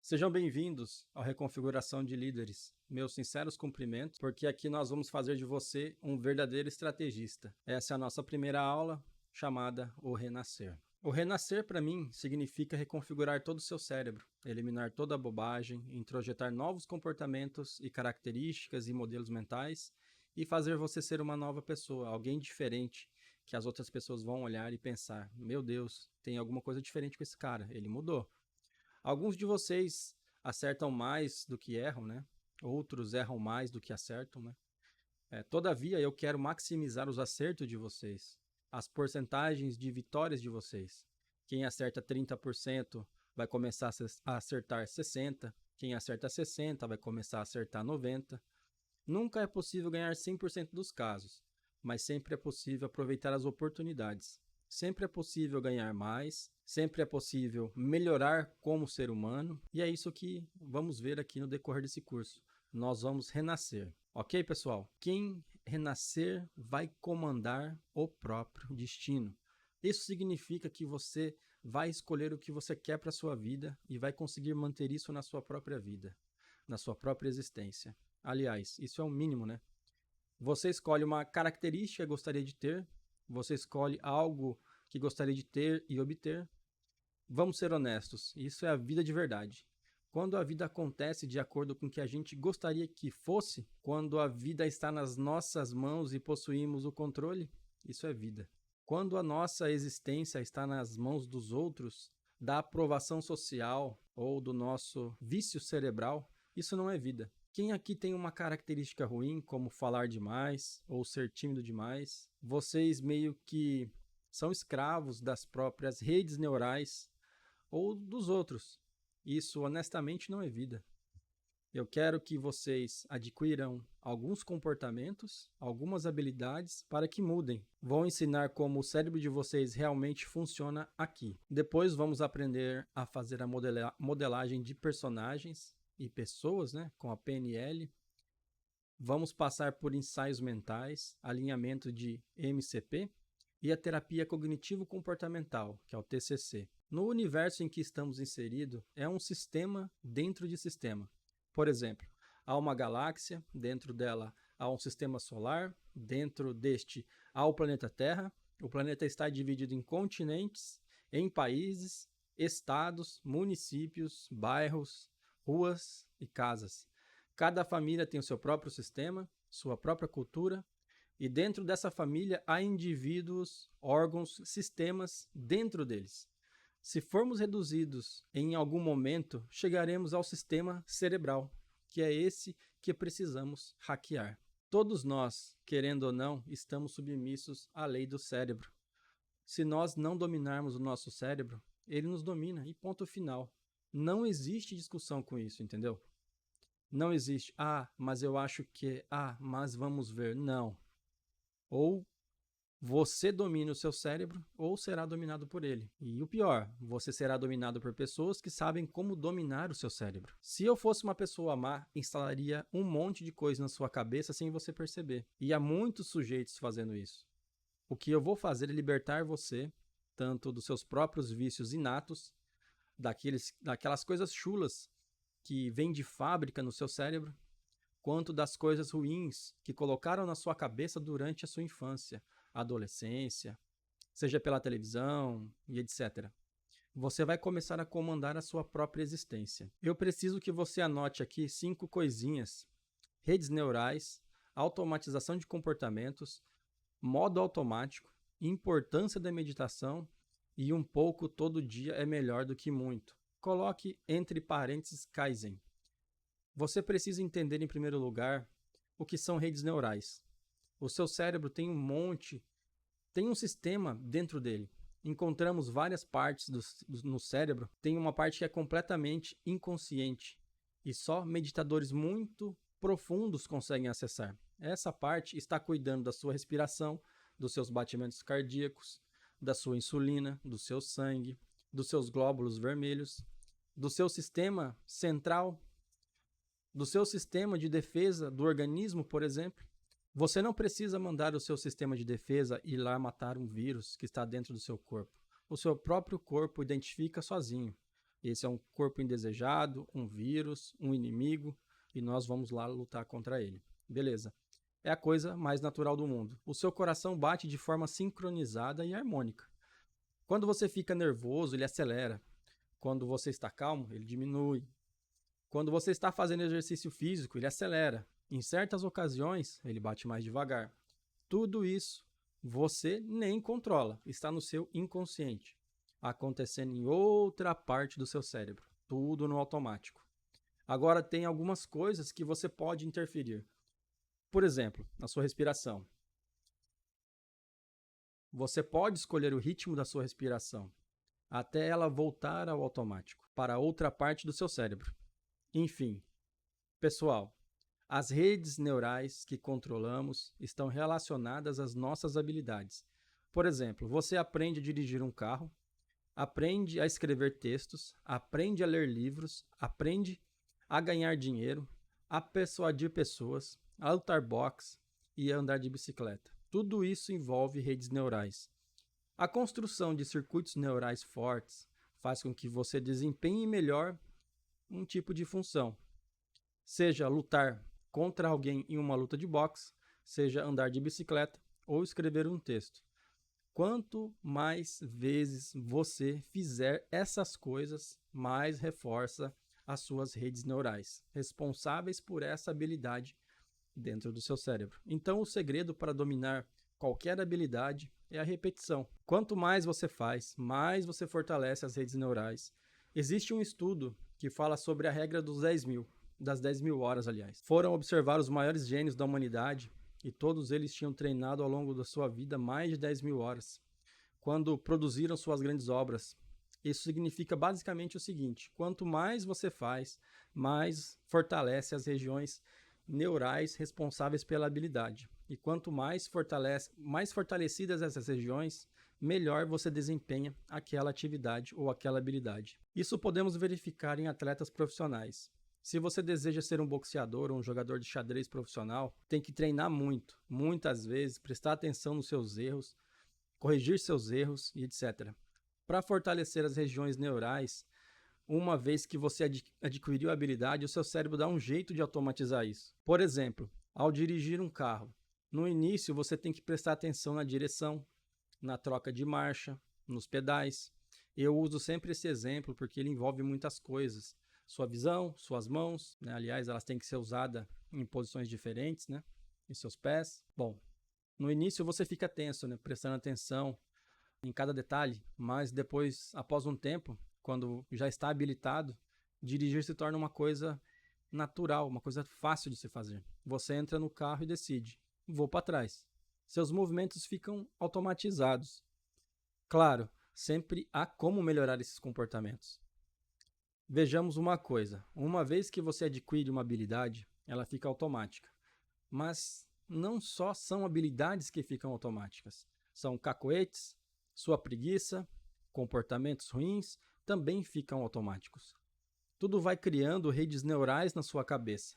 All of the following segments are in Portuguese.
Sejam bem-vindos ao Reconfiguração de Líderes. Meus sinceros cumprimentos, porque aqui nós vamos fazer de você um verdadeiro estrategista. Essa é a nossa primeira aula, chamada O Renascer. O renascer, para mim, significa reconfigurar todo o seu cérebro, eliminar toda a bobagem, introjetar novos comportamentos e características e modelos mentais e fazer você ser uma nova pessoa, alguém diferente, que as outras pessoas vão olhar e pensar: meu Deus, tem alguma coisa diferente com esse cara, ele mudou. Alguns de vocês acertam mais do que erram, né? Outros erram mais do que acertam, né? Todavia, eu quero maximizar os acertos de vocês, as porcentagens de vitórias de vocês. Quem acerta 30% vai começar a acertar 60%, quem acerta 60% vai começar a acertar 90%. Nunca é possível ganhar 100% dos casos, mas sempre é possível aproveitar as oportunidades. Sempre é possível ganhar mais, sempre é possível melhorar como ser humano, e é isso que vamos ver aqui no decorrer desse curso. Nós vamos renascer. Ok, pessoal? Quem renascer vai comandar o próprio destino. Isso significa que você vai escolher o que você quer para a sua vida e vai conseguir manter isso na sua própria vida, na sua própria existência. Aliás, isso é o mínimo, né? Você escolhe uma característica que gostaria de ter, você escolhe algo que gostaria de ter e obter. Vamos ser honestos, isso é a vida de verdade. Quando a vida acontece de acordo com o que a gente gostaria que fosse, quando a vida está nas nossas mãos e possuímos o controle, isso é vida. Quando a nossa existência está nas mãos dos outros, da aprovação social ou do nosso vício cerebral, isso não é vida. Quem aqui tem uma característica ruim, como falar demais ou ser tímido demais, vocês meio que são escravos das próprias redes neurais ou dos outros. Isso, honestamente, não é vida. Eu quero que vocês adquiram alguns comportamentos, algumas habilidades para que mudem. Vou ensinar como o cérebro de vocês realmente funciona aqui. Depois vamos aprender a fazer a modelagem de personagens e pessoas, né, com a PNL. Vamos passar por ensaios mentais, alinhamento de MCP e a terapia cognitivo-comportamental, que é o TCC. No universo em que estamos inseridos, é um sistema dentro de sistema. Por exemplo, há uma galáxia, dentro dela há um sistema solar, dentro deste há o planeta Terra. O planeta está dividido em continentes, em países, estados, municípios, bairros, ruas e casas. Cada família tem o seu próprio sistema, sua própria cultura, e dentro dessa família há indivíduos, órgãos, sistemas dentro deles. Se formos reduzidos em algum momento, chegaremos ao sistema cerebral, que é esse que precisamos hackear. Todos nós, querendo ou não, estamos submissos à lei do cérebro. Se nós não dominarmos o nosso cérebro, ele nos domina e ponto final. Não existe discussão com isso, entendeu? Não existe, mas eu acho que, mas vamos ver. Não. Ou você domina o seu cérebro ou será dominado por ele. E o pior, você será dominado por pessoas que sabem como dominar o seu cérebro. Se eu fosse uma pessoa má, instalaria um monte de coisa na sua cabeça sem você perceber. E há muitos sujeitos fazendo isso. O que eu vou fazer é libertar você, tanto dos seus próprios vícios inatos, daquelas coisas chulas que vêm de fábrica no seu cérebro, quanto das coisas ruins que colocaram na sua cabeça durante a sua infância, adolescência, seja pela televisão e etc. Você vai começar a comandar a sua própria existência. Eu preciso que você anote aqui 5 coisinhas: redes neurais, automatização de comportamentos, modo automático, importância da meditação e um pouco todo dia é melhor do que muito. Coloque entre parênteses Kaizen. Você precisa entender, em primeiro lugar, o que são redes neurais. O seu cérebro tem tem um sistema dentro dele. Encontramos várias partes no cérebro. Tem uma parte que é completamente inconsciente e só meditadores muito profundos conseguem acessar. Essa parte está cuidando da sua respiração, dos seus batimentos cardíacos, da sua insulina, do seu sangue, dos seus glóbulos vermelhos, do seu sistema central, do seu sistema de defesa do organismo, por exemplo. Você não precisa mandar o seu sistema de defesa ir lá matar um vírus que está dentro do seu corpo. O seu próprio corpo identifica sozinho. Esse é um corpo indesejado, um vírus, um inimigo, e nós vamos lá lutar contra ele. Beleza. É a coisa mais natural do mundo. O seu coração bate de forma sincronizada e harmônica. Quando você fica nervoso, ele acelera. Quando você está calmo, ele diminui. Quando você está fazendo exercício físico, ele acelera. Em certas ocasiões, ele bate mais devagar. Tudo isso você nem controla, está no seu inconsciente, acontecendo em outra parte do seu cérebro, tudo no automático. Agora, tem algumas coisas que você pode interferir. Por exemplo, na sua respiração. Você pode escolher o ritmo da sua respiração, até ela voltar ao automático, para outra parte do seu cérebro. Enfim, pessoal, as redes neurais que controlamos estão relacionadas às nossas habilidades. Por exemplo, você aprende a dirigir um carro, aprende a escrever textos, aprende a ler livros, aprende a ganhar dinheiro, a persuadir pessoas, a lutar boxe e a andar de bicicleta. Tudo isso envolve redes neurais. A construção de circuitos neurais fortes faz com que você desempenhe melhor um tipo de função, seja lutar contra alguém em uma luta de boxe, seja andar de bicicleta ou escrever um texto. Quanto mais vezes você fizer essas coisas, mais reforça as suas redes neurais, responsáveis por essa habilidade dentro do seu cérebro. Então, o segredo para dominar qualquer habilidade é a repetição. Quanto mais você faz, mais você fortalece as redes neurais. Existe um estudo que fala sobre a regra dos 10.000. Das 10.000 horas, aliás. Foram observar os maiores gênios da humanidade e todos eles tinham treinado ao longo da sua vida mais de 10.000 horas, quando produziram suas grandes obras. Isso significa basicamente o seguinte: quanto mais você faz, mais fortalece as regiões neurais responsáveis pela habilidade. E quanto mais fortalecidas essas regiões, melhor você desempenha aquela atividade ou aquela habilidade. Isso podemos verificar em atletas profissionais. Se você deseja ser um boxeador ou um jogador de xadrez profissional, tem que treinar muito, muitas vezes, prestar atenção nos seus erros, corrigir seus erros e etc. Para fortalecer as regiões neurais, uma vez que você adquiriu a habilidade, o seu cérebro dá um jeito de automatizar isso. Por exemplo, ao dirigir um carro, no início você tem que prestar atenção na direção, na troca de marcha, nos pedais. Eu uso sempre esse exemplo porque ele envolve muitas coisas. Sua visão, suas mãos, né? Aliás, elas têm que ser usadas em posições diferentes, né? E seus pés. Bom, no início você fica tenso, né? Prestando atenção em cada detalhe, mas depois, após um tempo, quando já está habilitado, dirigir se torna uma coisa natural, uma coisa fácil de se fazer. Você entra no carro e decide: vou para trás. Seus movimentos ficam automatizados. Claro, sempre há como melhorar esses comportamentos. Vejamos uma coisa: uma vez que você adquire uma habilidade, ela fica automática. Mas não só são habilidades que ficam automáticas. São cacoetes, sua preguiça, comportamentos ruins também ficam automáticos. Tudo vai criando redes neurais na sua cabeça.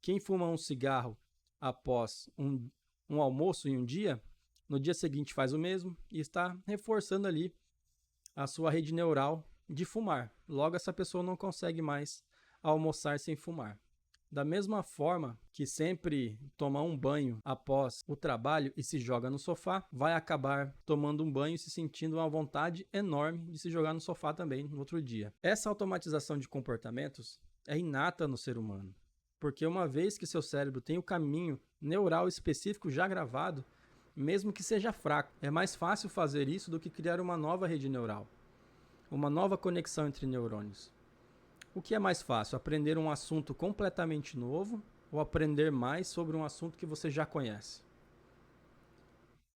Quem fuma um cigarro após um almoço em um dia, no dia seguinte faz o mesmo e está reforçando ali a sua rede neural de fumar. Logo, essa pessoa não consegue mais almoçar sem fumar. Da mesma forma que sempre toma um banho após o trabalho e se joga no sofá, vai acabar tomando um banho e se sentindo uma vontade enorme de se jogar no sofá também no outro dia. Essa automatização de comportamentos é inata no ser humano, porque uma vez que seu cérebro tem o caminho neural específico já gravado, mesmo que seja fraco, é mais fácil fazer isso do que criar uma nova rede neural, uma nova conexão entre neurônios. O que é mais fácil, aprender um assunto completamente novo ou aprender mais sobre um assunto que você já conhece?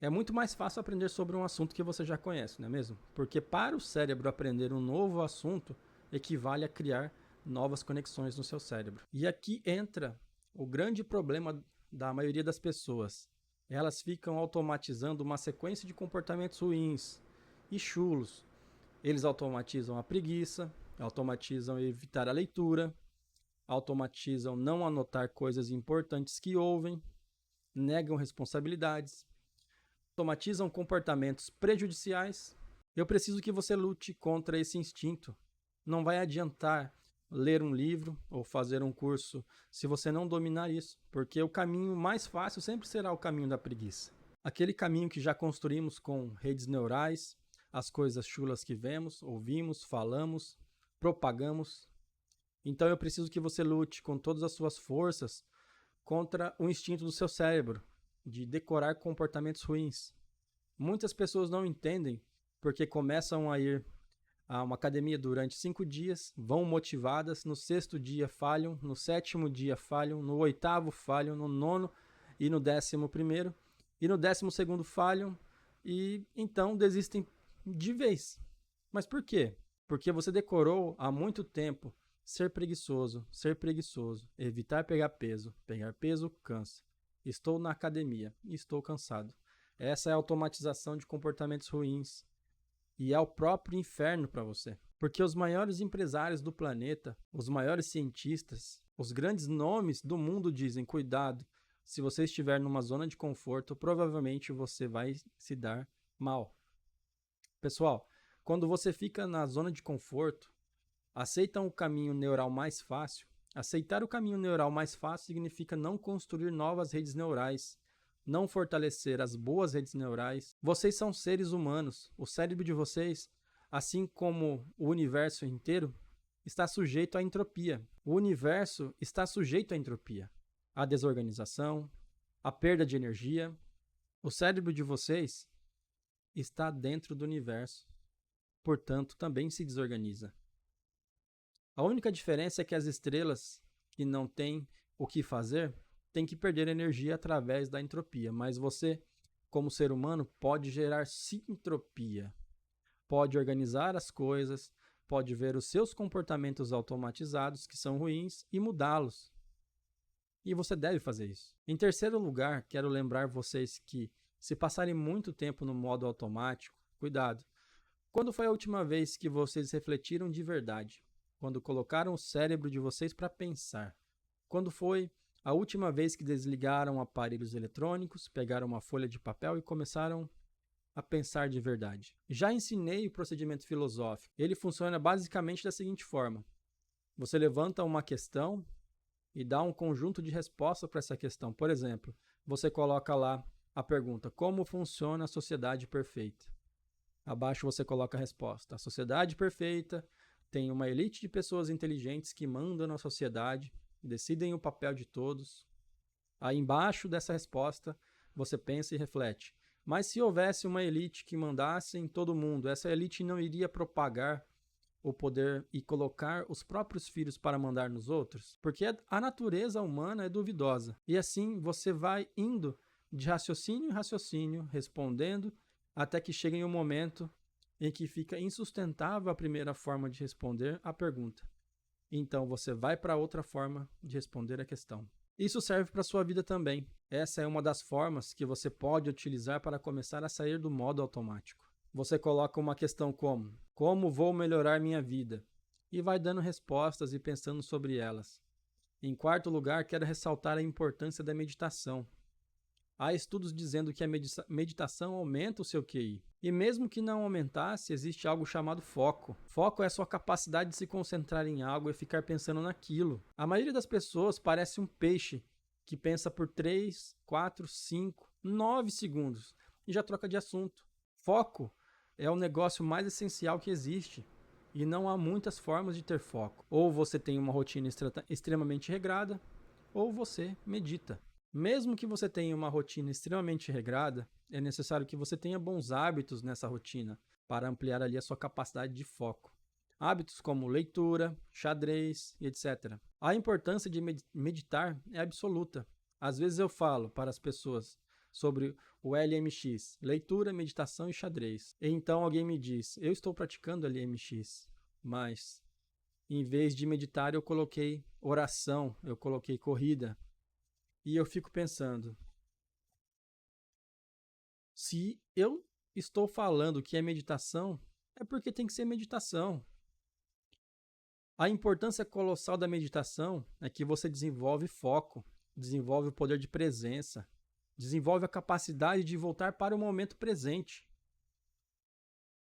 É muito mais fácil aprender sobre um assunto que você já conhece, não é mesmo? Porque para o cérebro aprender um novo assunto equivale a criar novas conexões no seu cérebro. E aqui entra o grande problema da maioria das pessoas. Elas ficam automatizando uma sequência de comportamentos ruins e chulos. Eles automatizam a preguiça, automatizam evitar a leitura, automatizam não anotar coisas importantes que ouvem, negam responsabilidades, automatizam comportamentos prejudiciais. Eu preciso que você lute contra esse instinto Não vai adiantar ler um livro ou fazer um curso se você não dominar isso, porque o caminho mais fácil sempre será o caminho da preguiça. Aquele caminho que já construímos com redes neurais, as coisas chulas que vemos, ouvimos, falamos, propagamos. Então eu preciso que você lute com todas as suas forças contra o instinto do seu cérebro de decorar comportamentos ruins. Muitas pessoas não entendem porque começam a ir a uma academia durante 5 dias, vão motivadas, no 6º dia falham, no 7º dia falham, no 8º falham, no 9º e no 11º, e no 12º falham, e então desistem de vez. Mas por quê? Porque você decorou há muito tempo ser preguiçoso, evitar pegar peso cansa. Estou na academia e estou cansado. Essa é a automatização de comportamentos ruins. E é o próprio inferno para você. Porque os maiores empresários do planeta, os maiores cientistas, os grandes nomes do mundo dizem: cuidado, se você estiver numa zona de conforto, provavelmente você vai se dar mal. Pessoal, quando você fica na zona de conforto, aceitam o caminho neural mais fácil. Aceitar o caminho neural mais fácil significa não construir novas redes neurais, não fortalecer as boas redes neurais. Vocês são seres humanos. O cérebro de vocês, assim como o universo inteiro, está sujeito à entropia. O universo está sujeito à entropia, à desorganização, à perda de energia. O cérebro de vocês está dentro do universo, portanto, também se desorganiza. A única diferença é que as estrelas que não têm o que fazer tem que perder energia através da entropia, mas você, como ser humano, pode gerar sintropia, pode organizar as coisas, pode ver os seus comportamentos automatizados que são ruins e mudá-los. E você deve fazer isso. Em terceiro lugar, quero lembrar vocês que, se passarem muito tempo no modo automático, cuidado. Quando foi a última vez que vocês refletiram de verdade? Quando colocaram o cérebro de vocês para pensar? Quando foi a última vez que desligaram aparelhos eletrônicos, pegaram uma folha de papel e começaram a pensar de verdade? Já ensinei o procedimento filosófico. Ele funciona basicamente da seguinte forma: você levanta uma questão e dá um conjunto de respostas para essa questão. Por exemplo, você coloca lá a pergunta: como funciona a sociedade perfeita? Abaixo você coloca a resposta: a sociedade perfeita tem uma elite de pessoas inteligentes que mandam na sociedade, decidem o papel de todos. Aí embaixo dessa resposta você pensa e reflete: mas se houvesse uma elite que mandasse em todo mundo, essa elite não iria propagar o poder e colocar os próprios filhos para mandar nos outros? Porque a natureza humana é duvidosa. E assim você vai indo de raciocínio em raciocínio, respondendo, até que chega em um momento em que fica insustentável a primeira forma de responder a pergunta. Então você vai para outra forma de responder a questão. Isso serve para a sua vida também. Essa é uma das formas que você pode utilizar para começar a sair do modo automático. Você coloca uma questão como: como vou melhorar minha vida? E vai dando respostas e pensando sobre elas. Em quarto lugar, quero ressaltar a importância da meditação. Há estudos dizendo que a meditação aumenta o seu QI. E mesmo que não aumentasse, existe algo chamado foco. Foco é a sua capacidade de se concentrar em algo e ficar pensando naquilo. A maioria das pessoas parece um peixe que pensa por 3, 4, 5, 9 segundos e já troca de assunto. Foco é o negócio mais essencial que existe. E não há muitas formas de ter foco. Ou você tem uma rotina extremamente regrada, ou você medita. Mesmo que você tenha uma rotina extremamente regrada, é necessário que você tenha bons hábitos nessa rotina para ampliar ali a sua capacidade de foco. Hábitos como leitura, xadrez, etc. A importância de meditar é absoluta. Às vezes eu falo para as pessoas sobre o LMX, leitura, meditação e xadrez. E então alguém me diz: eu estou praticando LMX, mas em vez de meditar eu coloquei oração, eu coloquei corrida. E eu fico pensando, se eu estou falando que é meditação, é porque tem que ser meditação. A importância colossal da meditação é que você desenvolve foco, desenvolve o poder de presença, desenvolve a capacidade de voltar para o momento presente.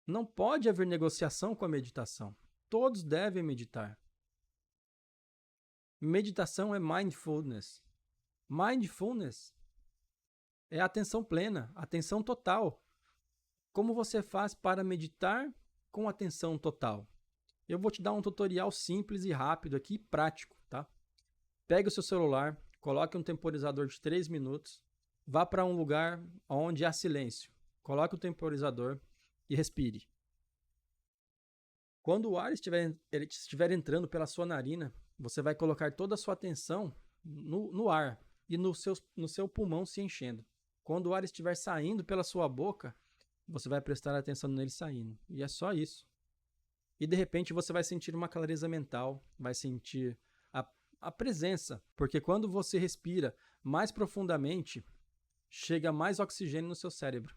Não pode haver negociação com a meditação. Todos devem meditar. Meditação é mindfulness. Mindfulness é atenção plena, atenção total. Como você faz para meditar com atenção total? Eu vou te dar um tutorial simples e rápido aqui, prático, tá? Pegue o seu celular, coloque um temporizador de 3 minutos, vá para um lugar onde há silêncio, coloque o temporizador e respire. Quando o ar estiver entrando pela sua narina, você vai colocar toda a sua atenção no ar e no seu pulmão se enchendo. Quando o ar estiver saindo pela sua boca, você vai prestar atenção nele saindo. E é só isso. E de repente você vai sentir uma clareza mental, vai sentir a presença. Porque quando você respira mais profundamente, chega mais oxigênio no seu cérebro.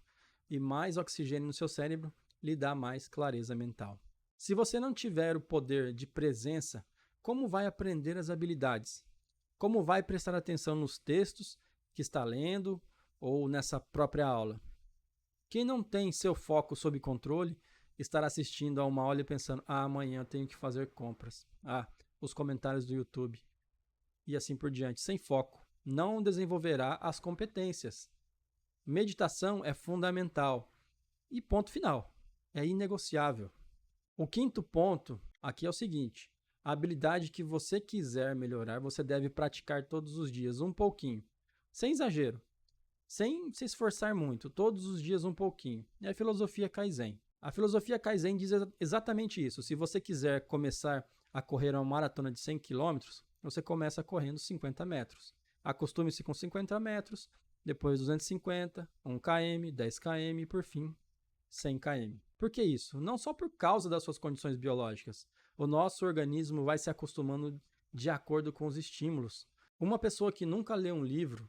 E mais oxigênio no seu cérebro lhe dá mais clareza mental. Se você não tiver o poder de presença, como vai aprender as habilidades? Como vai prestar atenção nos textos que está lendo ou nessa própria aula? Quem não tem seu foco sob controle, estará assistindo a uma aula e pensando, amanhã eu tenho que fazer compras. Os comentários do YouTube. E assim por diante, sem foco. Não desenvolverá as competências. Meditação é fundamental. E ponto final. É inegociável. O quinto ponto aqui é o seguinte. A habilidade que você quiser melhorar, você deve praticar todos os dias, um pouquinho. Sem exagero. Sem se esforçar muito, todos os dias um pouquinho. É a filosofia Kaizen. A filosofia Kaizen diz exatamente isso. Se você quiser começar a correr uma maratona de 100 km, você começa correndo 50 metros. Acostume-se com 50 metros, depois 250, 1 km, 10 km e, por fim, 100 km. Por que isso? Não só por causa das suas condições biológicas. O nosso organismo vai se acostumando de acordo com os estímulos. Uma pessoa que nunca lê um livro,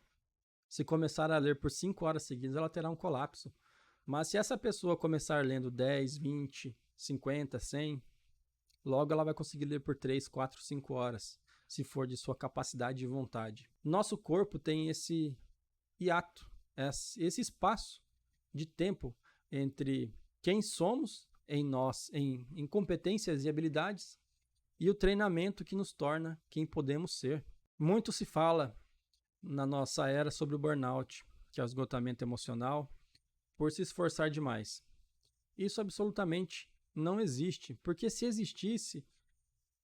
se começar a ler por 5 horas seguidas, ela terá um colapso. Mas se essa pessoa começar lendo 10, 20, 50, 100, logo ela vai conseguir ler por 3, 4, 5 horas, se for de sua capacidade e vontade. Nosso corpo tem esse hiato, esse espaço de tempo entre quem somos em nós, em competências e habilidades, e o treinamento que nos torna quem podemos ser. Muito se fala na nossa era sobre o burnout, que é o esgotamento emocional, por se esforçar demais. Isso absolutamente não existe, porque se existisse,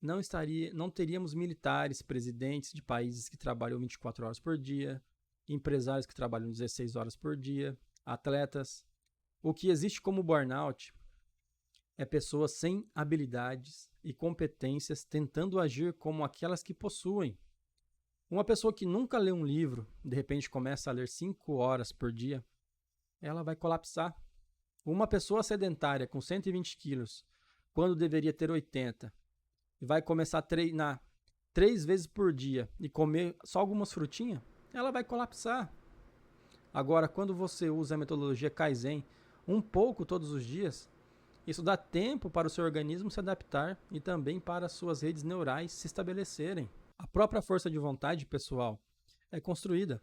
não teríamos militares, presidentes de países que trabalham 24 horas por dia, empresários que trabalham 16 horas por dia, atletas. O que existe como burnout é pessoas sem habilidades e competências tentando agir como aquelas que possuem. Uma pessoa que nunca lê um livro, de repente começa a ler 5 horas por dia, ela vai colapsar. Uma pessoa sedentária com 120 quilos, quando deveria ter 80, e vai começar a treinar 3 vezes por dia e comer só algumas frutinhas, ela vai colapsar. Agora, quando você usa a metodologia Kaizen um pouco todos os dias, isso dá tempo para o seu organismo se adaptar e também para as suas redes neurais se estabelecerem. A própria força de vontade, pessoal, é construída.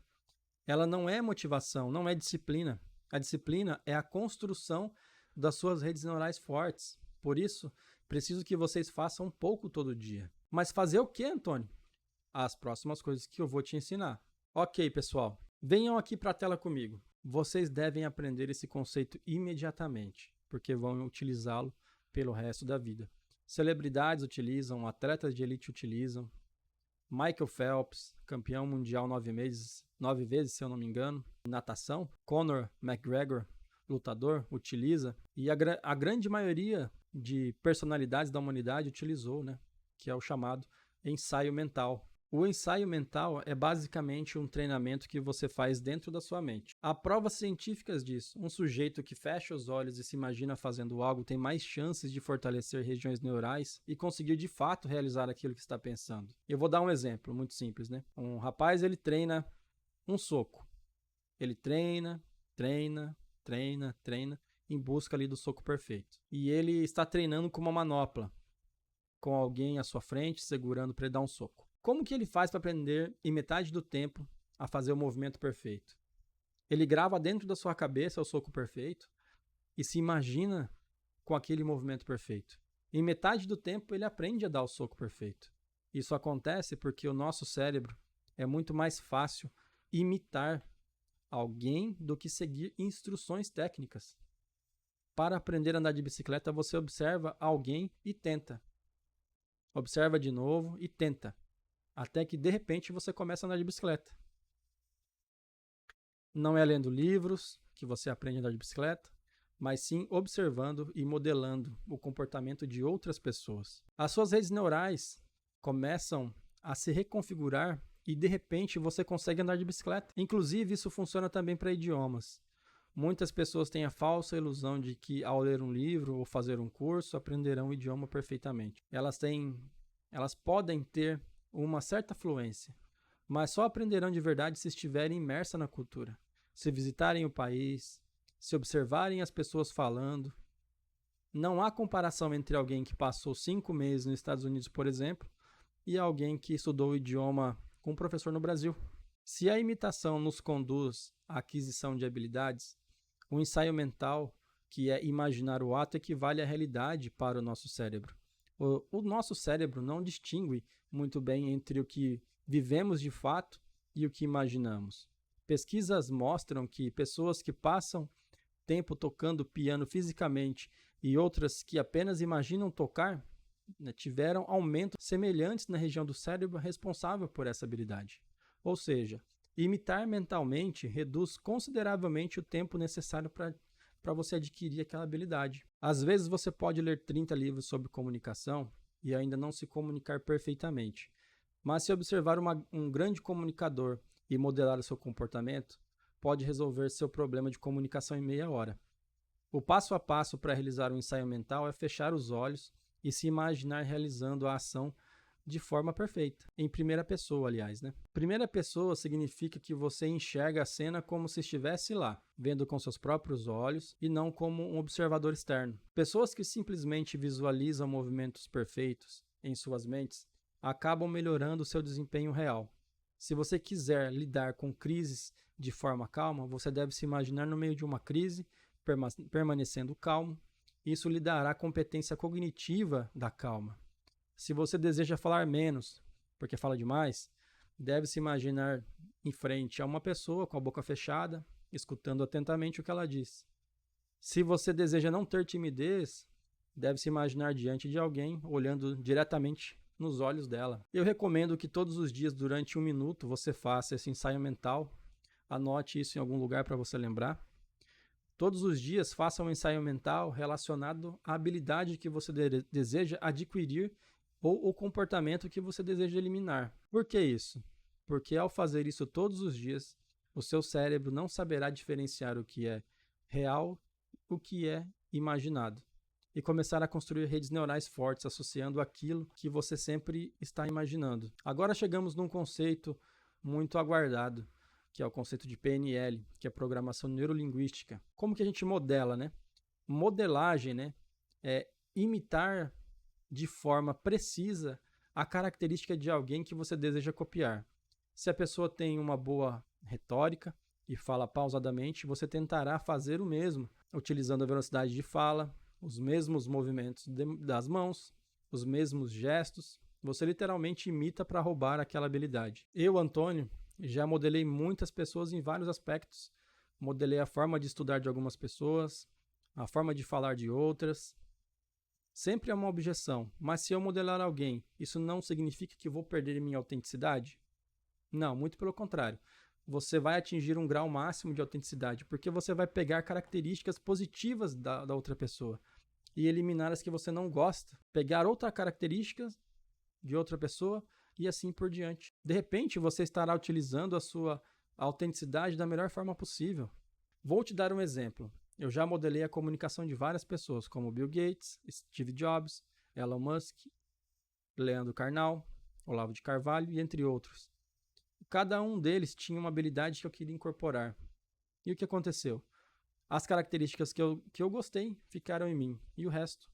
Ela não é motivação, não é disciplina. A disciplina é a construção das suas redes neurais fortes. Por isso, preciso que vocês façam um pouco todo dia. Mas fazer o que, Antônio? As próximas coisas que eu vou te ensinar. Ok, pessoal, venham aqui para a tela comigo. Vocês devem aprender esse conceito imediatamente, porque vão utilizá-lo pelo resto da vida. Celebridades utilizam, atletas de elite utilizam. Michael Phelps, campeão mundial 9 vezes, se eu não me engano. Natação. Conor McGregor, lutador, utiliza. E a grande maioria de personalidades da humanidade utilizou, né? Que é o chamado ensaio mental. O ensaio mental é basicamente um treinamento que você faz dentro da sua mente. Há provas científicas disso. Um sujeito que fecha os olhos e se imagina fazendo algo tem mais chances de fortalecer regiões neurais e conseguir de fato realizar aquilo que está pensando. Eu vou dar um exemplo muito simples, né? Um rapaz, ele treina um soco. Ele treina em busca ali do soco perfeito. E ele está treinando com uma manopla, com alguém à sua frente segurando para ele dar um soco. Como que ele faz para aprender em metade do tempo a fazer o movimento perfeito? Ele grava dentro da sua cabeça o soco perfeito e se imagina com aquele movimento perfeito. Em metade do tempo, ele aprende a dar o soco perfeito. Isso acontece porque o nosso cérebro é muito mais fácil imitar alguém do que seguir instruções técnicas. Para aprender a andar de bicicleta, você observa alguém e tenta. Observa de novo e tenta. Até que, de repente, você começa a andar de bicicleta. Não é lendo livros que você aprende a andar de bicicleta, mas sim observando e modelando o comportamento de outras pessoas. As suas redes neurais começam a se reconfigurar e, de repente, você consegue andar de bicicleta. Inclusive, isso funciona também para idiomas. Muitas pessoas têm a falsa ilusão de que, ao ler um livro ou fazer um curso, aprenderão o idioma perfeitamente. Elas podem ter uma certa fluência, mas só aprenderão de verdade se estiverem imersas na cultura, se visitarem o país, se observarem as pessoas falando. Não há comparação entre alguém que passou 5 meses nos Estados Unidos, por exemplo, e alguém que estudou o idioma com um professor no Brasil. Se a imitação nos conduz à aquisição de habilidades, o ensaio mental, que é imaginar o ato, equivale à realidade para o nosso cérebro. O nosso cérebro não distingue muito bem entre o que vivemos de fato e o que imaginamos. Pesquisas mostram que pessoas que passam tempo tocando piano fisicamente e outras que apenas imaginam tocar, tiveram aumentos semelhantes na região do cérebro responsável por essa habilidade. Ou seja, imitar mentalmente reduz consideravelmente o tempo necessário para você adquirir aquela habilidade. Às vezes você pode ler 30 livros sobre comunicação e ainda não se comunicar perfeitamente. Mas se observar um grande comunicador e modelar o seu comportamento, pode resolver seu problema de comunicação em meia hora. O passo a passo para realizar um ensaio mental é fechar os olhos e se imaginar realizando a ação de forma perfeita. Em primeira pessoa, aliás, né? Primeira pessoa significa que você enxerga a cena como se estivesse lá, vendo com seus próprios olhos e não como um observador externo. Pessoas que simplesmente visualizam movimentos perfeitos em suas mentes acabam melhorando seu desempenho real. Se você quiser lidar com crises de forma calma, você deve se imaginar no meio de uma crise, permanecendo calmo. Isso lhe dará a competência cognitiva da calma. Se você deseja falar menos, porque fala demais, deve se imaginar em frente a uma pessoa com a boca fechada, escutando atentamente o que ela diz. Se você deseja não ter timidez, deve se imaginar diante de alguém, olhando diretamente nos olhos dela. Eu recomendo que todos os dias, durante 1 minuto, você faça esse ensaio mental. Anote isso em algum lugar para você lembrar. Todos os dias, faça um ensaio mental relacionado à habilidade que você deseja adquirir ou o comportamento que você deseja eliminar. Por que isso? Porque ao fazer isso todos os dias, o seu cérebro não saberá diferenciar o que é real do que é imaginado e começar a construir redes neurais fortes associando aquilo que você sempre está imaginando. Agora chegamos num conceito muito aguardado, que é o conceito de PNL, que é Programação Neurolinguística. Como que a gente modela, né? Modelagem, né, é imitar de forma precisa a característica de alguém que você deseja copiar. Se a pessoa tem uma boa retórica e fala pausadamente, você tentará fazer o mesmo, utilizando a velocidade de fala, os mesmos movimentos das mãos, os mesmos gestos. Você literalmente imita para roubar aquela habilidade. Eu, Antônio, já modelei muitas pessoas em vários aspectos. Modelei a forma de estudar de algumas pessoas, a forma de falar de outras. Sempre é uma objeção, mas se eu modelar alguém, isso não significa que vou perder minha autenticidade? Não, muito pelo contrário. Você vai atingir um grau máximo de autenticidade, porque você vai pegar características positivas da outra pessoa e eliminar as que você não gosta. Pegar outra característica de outra pessoa e assim por diante. De repente, você estará utilizando a sua autenticidade da melhor forma possível. Vou te dar um exemplo. Eu já modelei a comunicação de várias pessoas, como Bill Gates, Steve Jobs, Elon Musk, Leandro Carnal, Olavo de Carvalho e entre outros. Cada um deles tinha uma habilidade que eu queria incorporar. E o que aconteceu? As características que eu gostei ficaram em mim, e o resto,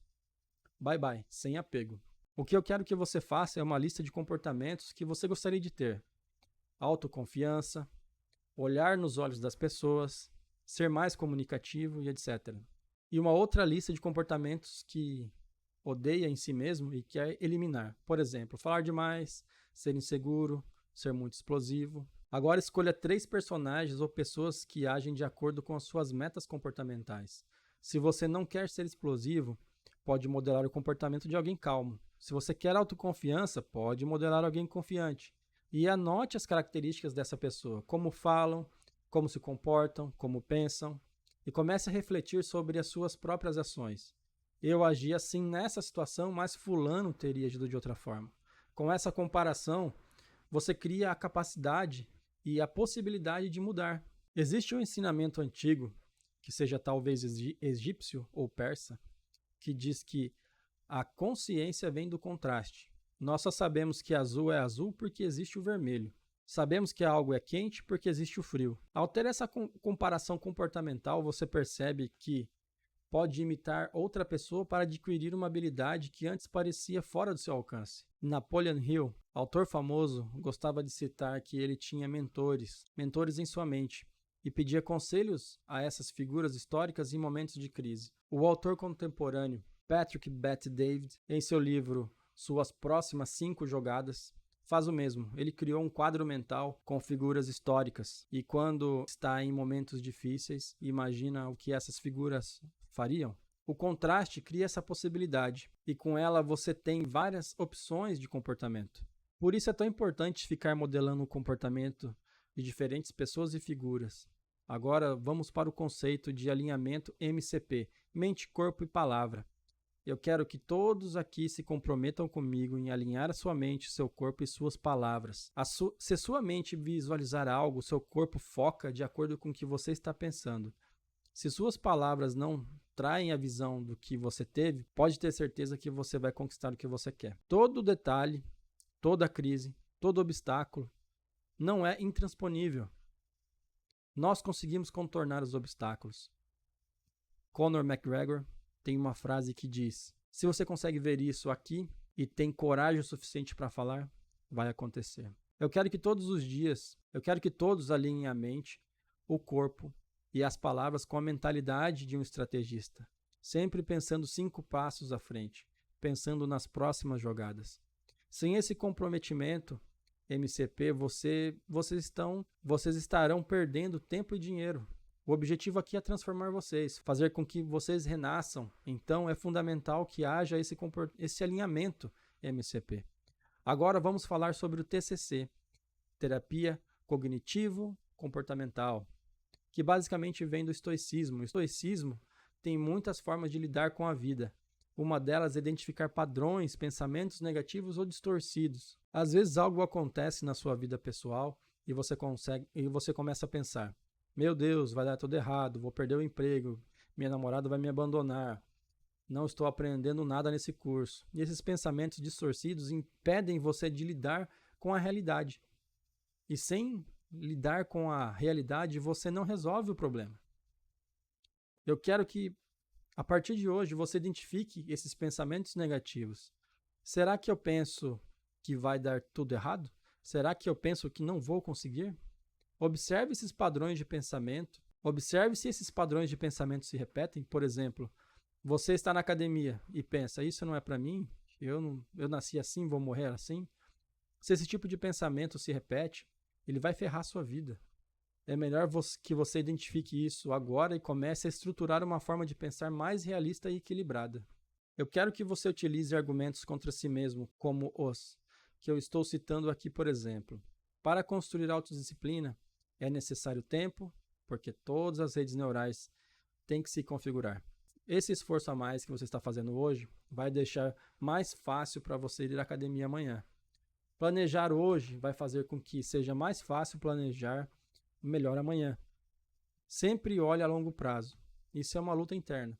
bye bye, sem apego. O que eu quero que você faça é uma lista de comportamentos que você gostaria de ter. Autoconfiança, olhar nos olhos das pessoas, ser mais comunicativo e etc. E uma outra lista de comportamentos que odeia em si mesmo e quer eliminar. Por exemplo, falar demais, ser inseguro, ser muito explosivo. Agora escolha 3 personagens ou pessoas que agem de acordo com as suas metas comportamentais. Se você não quer ser explosivo, pode modelar o comportamento de alguém calmo. Se você quer autoconfiança, pode modelar alguém confiante. E anote as características dessa pessoa, como falam, como se comportam, como pensam, e comece a refletir sobre as suas próprias ações. Eu agi assim nessa situação, mas fulano teria agido de outra forma. Com essa comparação, você cria a capacidade e a possibilidade de mudar. Existe um ensinamento antigo, que seja talvez egípcio ou persa, que diz que a consciência vem do contraste. Nós só sabemos que azul é azul porque existe o vermelho. Sabemos que algo é quente porque existe o frio. Ao ter essa comparação comportamental, você percebe que pode imitar outra pessoa para adquirir uma habilidade que antes parecia fora do seu alcance. Napoleon Hill, autor famoso, gostava de citar que ele tinha mentores em sua mente, e pedia conselhos a essas figuras históricas em momentos de crise. O autor contemporâneo Patrick Bet-David, em seu livro Suas Próximas 5 Jogadas, faz o mesmo. Ele criou um quadro mental com figuras históricas e quando está em momentos difíceis, imagina o que essas figuras fariam. O contraste cria essa possibilidade e com ela você tem várias opções de comportamento. Por isso é tão importante ficar modelando o comportamento de diferentes pessoas e figuras. Agora vamos para o conceito de alinhamento MCP, mente, corpo e palavra. Eu quero que todos aqui se comprometam comigo em alinhar a sua mente, seu corpo e suas palavras. Se sua mente visualizar algo, seu corpo foca de acordo com o que você está pensando. Se suas palavras não traem a visão do que você teve, pode ter certeza que você vai conquistar o que você quer. Todo detalhe, toda crise, todo obstáculo não é intransponível. Nós conseguimos contornar os obstáculos. Conor McGregor tem uma frase que diz: se você consegue ver isso aqui e tem coragem o suficiente para falar, vai acontecer. Eu quero que todos os dias, alinhem a mente, o corpo e as palavras com a mentalidade de um estrategista, sempre pensando 5 passos à frente, pensando nas próximas jogadas. Sem esse comprometimento, MCP, vocês estarão perdendo tempo e dinheiro. O objetivo aqui é transformar vocês, fazer com que vocês renasçam. Então é fundamental que haja esse alinhamento MCP. Agora vamos falar sobre o TCC, Terapia Cognitivo-Comportamental, que basicamente vem do estoicismo. O estoicismo tem muitas formas de lidar com a vida. Uma delas é identificar padrões, pensamentos negativos ou distorcidos. Às vezes algo acontece na sua vida pessoal e você começa a pensar: meu Deus, vai dar tudo errado, vou perder o emprego, minha namorada vai me abandonar, não estou aprendendo nada nesse curso. E esses pensamentos distorcidos impedem você de lidar com a realidade. E sem lidar com a realidade, você não resolve o problema. Eu quero que, a partir de hoje, você identifique esses pensamentos negativos. Será que eu penso que vai dar tudo errado? Será que eu penso que não vou conseguir? Observe esses padrões de pensamento. Observe se esses padrões de pensamento se repetem. Por exemplo, você está na academia e pensa: isso não é para mim? Eu nasci assim, vou morrer assim? Se esse tipo de pensamento se repete, ele vai ferrar a sua vida. É melhor que você identifique isso agora e comece a estruturar uma forma de pensar mais realista e equilibrada. Eu quero que você utilize argumentos contra si mesmo, como os que eu estou citando aqui, por exemplo. Para construir autodisciplina, é necessário tempo, porque todas as redes neurais têm que se configurar. Esse esforço a mais que você está fazendo hoje vai deixar mais fácil para você ir à academia amanhã. Planejar hoje vai fazer com que seja mais fácil planejar melhor amanhã. Sempre olhe a longo prazo. Isso é uma luta interna.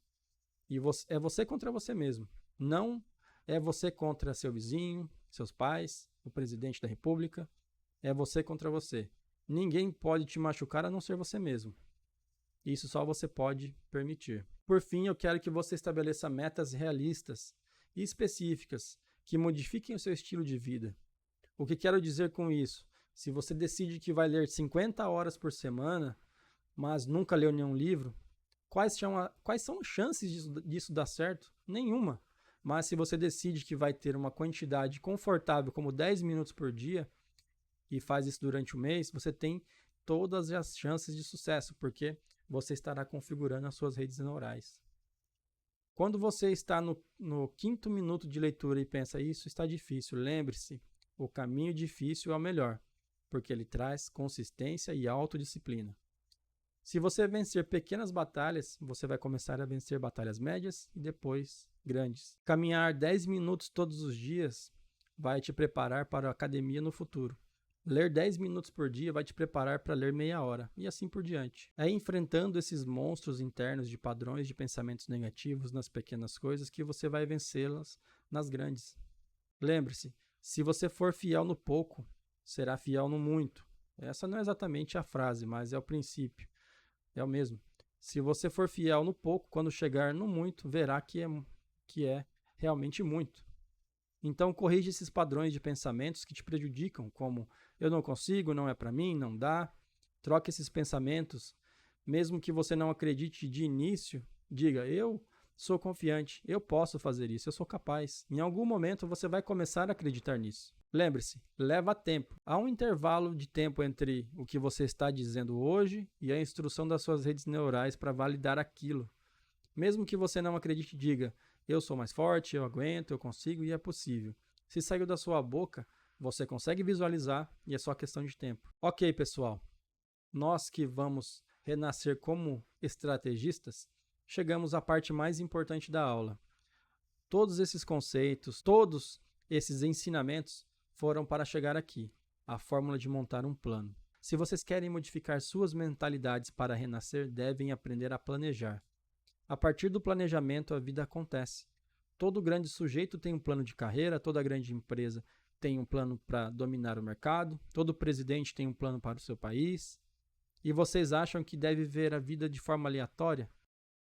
E é você contra você mesmo. Não é você contra seu vizinho, seus pais, o presidente da república. É você contra você. Ninguém pode te machucar a não ser você mesmo. Isso só você pode permitir. Por fim, eu quero que você estabeleça metas realistas e específicas que modifiquem o seu estilo de vida. O que quero dizer com isso? Se você decide que vai ler 50 horas por semana, mas nunca leu nenhum livro, quais são as chances disso dar certo? Nenhuma. Mas se você decide que vai ter uma quantidade confortável como 10 minutos por dia e faz isso durante o mês, você tem todas as chances de sucesso, porque você estará configurando as suas redes neurais. Quando você está no quinto minuto de leitura e pensa, isso está difícil, lembre-se, o caminho difícil é o melhor, porque ele traz consistência e autodisciplina. Se você vencer pequenas batalhas, você vai começar a vencer batalhas médias e depois grandes. Caminhar 10 minutos todos os dias vai te preparar para a academia no futuro. Ler 10 minutos por dia vai te preparar para ler meia hora, e assim por diante. É enfrentando esses monstros internos de padrões de pensamentos negativos nas pequenas coisas que você vai vencê-las nas grandes. Lembre-se, se você for fiel no pouco, será fiel no muito. Essa não é exatamente a frase, mas é o princípio. É o mesmo. Se você for fiel no pouco, quando chegar no muito, verá que é realmente muito. Então, corrija esses padrões de pensamentos que te prejudicam, como eu não consigo, não é para mim, não dá. Troque esses pensamentos, mesmo que você não acredite de início, diga, eu sou confiante, eu posso fazer isso, eu sou capaz. Em algum momento você vai começar a acreditar nisso. Lembre-se, leva tempo. Há um intervalo de tempo entre o que você está dizendo hoje e a instrução das suas redes neurais para validar aquilo. Mesmo que você não acredite, diga, eu sou mais forte, eu aguento, eu consigo e é possível. Se saiu da sua boca, você consegue visualizar e é só questão de tempo. Ok, pessoal. Nós que vamos renascer como estrategistas, chegamos à parte mais importante da aula. Todos esses conceitos, todos esses ensinamentos foram para chegar aqui, a fórmula de montar um plano. Se vocês querem modificar suas mentalidades para renascer, devem aprender a planejar. A partir do planejamento, a vida acontece. Todo grande sujeito tem um plano de carreira, toda grande empresa tem um plano para dominar o mercado, todo presidente tem um plano para o seu país. E vocês acham que deve viver a vida de forma aleatória?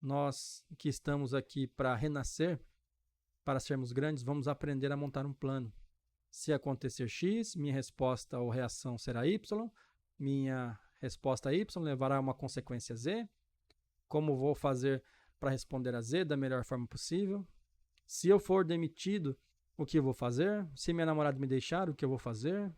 Nós que estamos aqui para renascer, para sermos grandes, vamos aprender a montar um plano. Se acontecer X, minha resposta ou reação será Y, minha resposta Y levará a uma consequência Z. Como vou fazer para responder a Z da melhor forma possível? Se eu for demitido, o que eu vou fazer? Se minha namorada me deixar, o que eu vou fazer?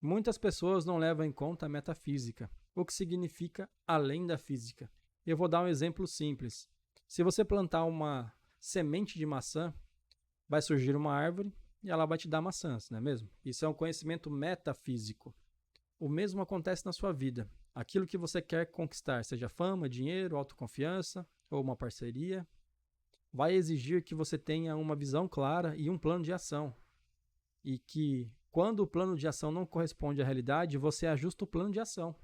Muitas pessoas não levam em conta a metafísica, o que significa além da física. Eu vou dar um exemplo simples. Se você plantar uma semente de maçã, vai surgir uma árvore e ela vai te dar maçãs, não é mesmo? Isso é um conhecimento metafísico. O mesmo acontece na sua vida. Aquilo que você quer conquistar, seja fama, dinheiro, autoconfiança ou uma parceria, vai exigir que você tenha uma visão clara e um plano de ação. E que, quando o plano de ação não corresponde à realidade, você ajusta o plano de ação.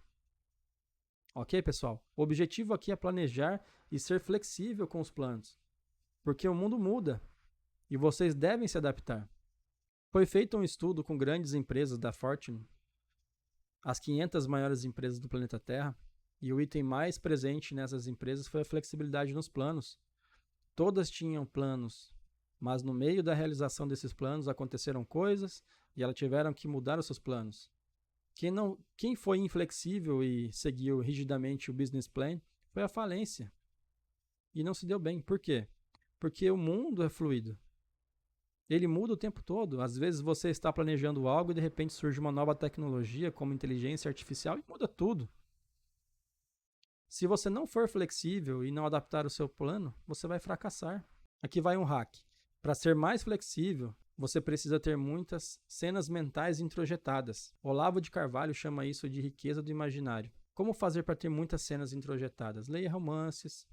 Ok, pessoal? O objetivo aqui é planejar e ser flexível com os planos. Porque o mundo muda e vocês devem se adaptar. Foi feito um estudo com grandes empresas da Fortune, as 500 maiores empresas do planeta Terra, e o item mais presente nessas empresas foi a flexibilidade nos planos. Todas tinham planos, mas no meio da realização desses planos aconteceram coisas e elas tiveram que mudar os seus planos. Quem foi inflexível e seguiu rigidamente o business plan foi a falência. E não se deu bem. Por quê? Porque o mundo é fluido. Ele muda o tempo todo. Às vezes você está planejando algo e de repente surge uma nova tecnologia como inteligência artificial e muda tudo. Se você não for flexível e não adaptar o seu plano, você vai fracassar. Aqui vai um hack. Para ser mais flexível, você precisa ter muitas cenas mentais introjetadas. Olavo de Carvalho chama isso de riqueza do imaginário. Como fazer para ter muitas cenas introjetadas? Leia romances.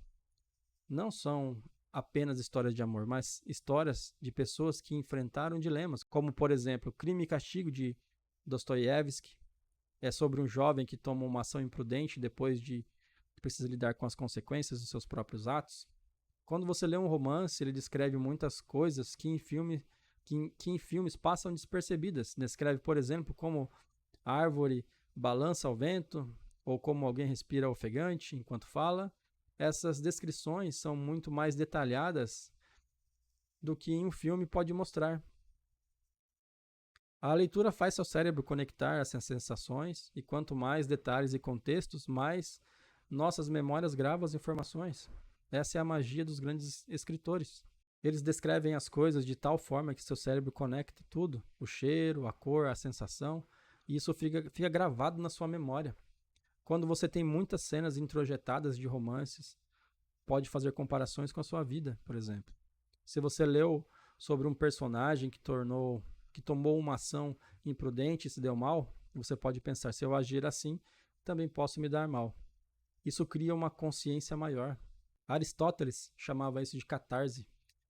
Não são apenas histórias de amor, mas histórias de pessoas que enfrentaram dilemas, como, por exemplo, Crime e Castigo, de Dostoiévski. É sobre um jovem que toma uma ação imprudente depois de precisa lidar com as consequências dos seus próprios atos. Quando você lê um romance, ele descreve muitas coisas que em filmes passam despercebidas. Descreve, por exemplo, como a árvore balança ao vento, ou como alguém respira ofegante enquanto fala. Essas descrições são muito mais detalhadas do que em um filme pode mostrar. A leitura faz seu cérebro conectar essas sensações, e quanto mais detalhes e contextos, mais nossas memórias gravam as informações. Essa é a magia dos grandes escritores. Eles descrevem as coisas de tal forma que seu cérebro conecta tudo, o cheiro, a cor, a sensação, e isso fica gravado na sua memória. Quando você tem muitas cenas introjetadas de romances, pode fazer comparações com a sua vida, por exemplo. Se você leu sobre um personagem que tomou uma ação imprudente e se deu mal, você pode pensar, se eu agir assim, também posso me dar mal. Isso cria uma consciência maior. Aristóteles chamava isso de catarse.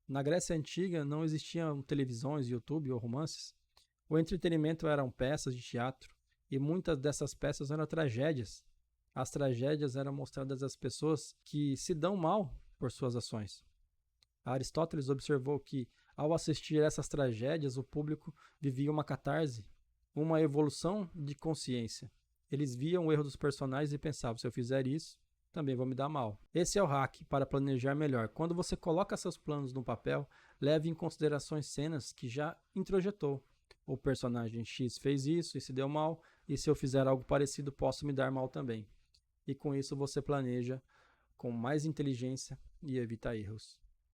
Na Grécia Antiga não existiam televisões, YouTube ou romances. O entretenimento eram peças de teatro, e muitas dessas peças eram tragédias. As tragédias eram mostradas às pessoas que se dão mal por suas ações. Aristóteles observou que, ao assistir essas tragédias, o público vivia uma catarse, uma evolução de consciência. Eles viam o erro dos personagens e pensavam, se eu fizer isso, também vou me dar mal. Esse é o hack para planejar melhor. Quando você coloca seus planos no papel, leve em consideração cenas que já introjetou. O personagem X fez isso e se deu mal, e se eu fizer algo parecido, posso me dar mal também. E com isso você planeja com mais inteligência e evita erros.